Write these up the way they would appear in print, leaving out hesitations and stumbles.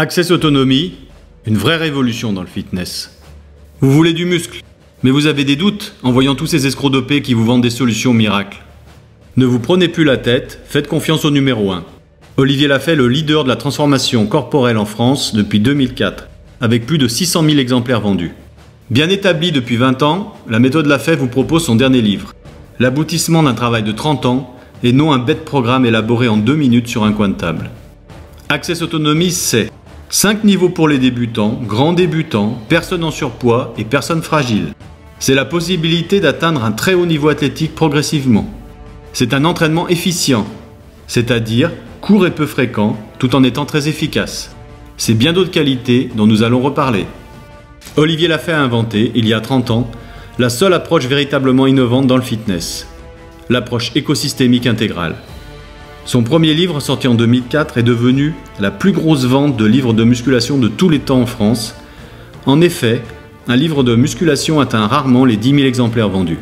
Access Autonomie, une vraie révolution dans le fitness. Vous voulez du muscle, mais vous avez des doutes en voyant tous ces escrocs dopés qui vous vendent des solutions miracles. Ne vous prenez plus la tête, faites confiance au numéro 1. Olivier Lafay est le leader de la transformation corporelle en France depuis 2004, avec plus de 600 000 exemplaires vendus. Bien établie depuis 20 ans, la méthode Lafay vous propose son dernier livre, l'aboutissement d'un travail de 30 ans et non un bête programme élaboré en 2 minutes sur un coin de table. Access Autonomie, c'est 5 niveaux pour les débutants, grands débutants, personnes en surpoids et personnes fragiles. C'est la possibilité d'atteindre un très haut niveau athlétique progressivement. C'est un entraînement efficient, c'est-à-dire court et peu fréquent, tout en étant très efficace. C'est bien d'autres qualités dont nous allons reparler. Olivier Lafay a inventé, il y a 30 ans, la seule approche véritablement innovante dans le fitness, l'approche écosystémique intégrale. Son premier livre, sorti en 2004, est devenu la plus grosse vente de livres de musculation de tous les temps en France. En effet, un livre de musculation atteint rarement les 10 000 exemplaires vendus.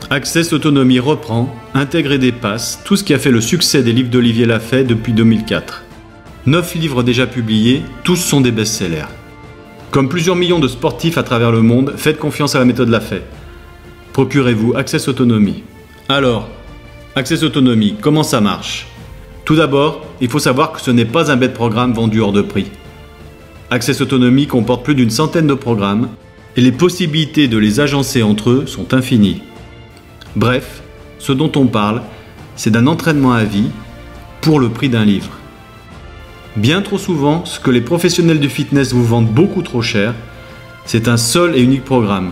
Access Autonomie reprend, intègre et dépasse tout ce qui a fait le succès des livres d'Olivier Lafay depuis 2004. 9 livres déjà publiés, tous sont des best-sellers. Comme plusieurs millions de sportifs à travers le monde, faites confiance à la méthode Lafay. Procurez-vous Access Autonomie. Alors, Access Autonomie, comment ça marche? Tout d'abord, il faut savoir que ce n'est pas un bête programme vendu hors de prix. Access Autonomie comporte plus d'une centaine de programmes et les possibilités de les agencer entre eux sont infinies. Bref, ce dont on parle, c'est d'un entraînement à vie pour le prix d'un livre. Bien trop souvent, ce que les professionnels du fitness vous vendent beaucoup trop cher, c'est un seul et unique programme.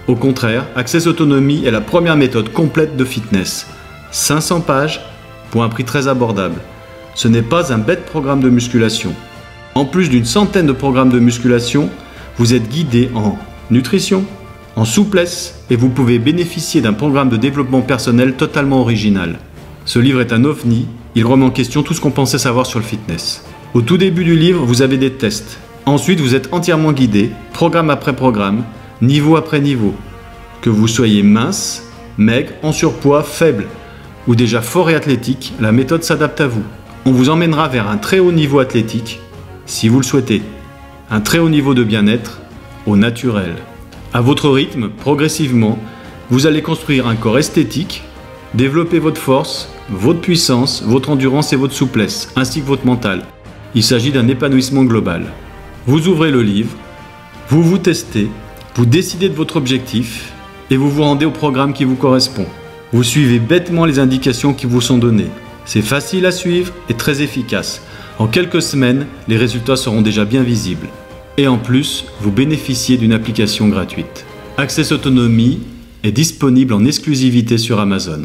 Au contraire, Access Autonomie est la première méthode complète de fitness. 500 pages pour un prix très abordable. Ce n'est pas un bête programme de musculation. En plus d'une centaine de programmes de musculation, vous êtes guidé en nutrition, en souplesse et vous pouvez bénéficier d'un programme de développement personnel totalement original. Ce livre est un ovni, il remet en question tout ce qu'on pensait savoir sur le fitness. Au tout début du livre, vous avez des tests. Ensuite, vous êtes entièrement guidé, programme après programme, niveau après niveau. Que vous soyez mince, maigre, en surpoids, faible ou déjà fort et athlétique, la méthode s'adapte à vous. On vous emmènera vers un très haut niveau athlétique, si vous le souhaitez. Un très haut niveau de bien-être, au naturel. À votre rythme, progressivement, vous allez construire un corps esthétique, développer votre force, votre puissance, votre endurance et votre souplesse, ainsi que votre mental. Il s'agit d'un épanouissement global. Vous ouvrez le livre, vous vous testez, vous décidez de votre objectif et vous vous rendez au programme qui vous correspond. Vous suivez bêtement les indications qui vous sont données. C'est facile à suivre et très efficace. En quelques semaines, les résultats seront déjà bien visibles. Et en plus, vous bénéficiez d'une application gratuite. Access Autonomie est disponible en exclusivité sur Amazon.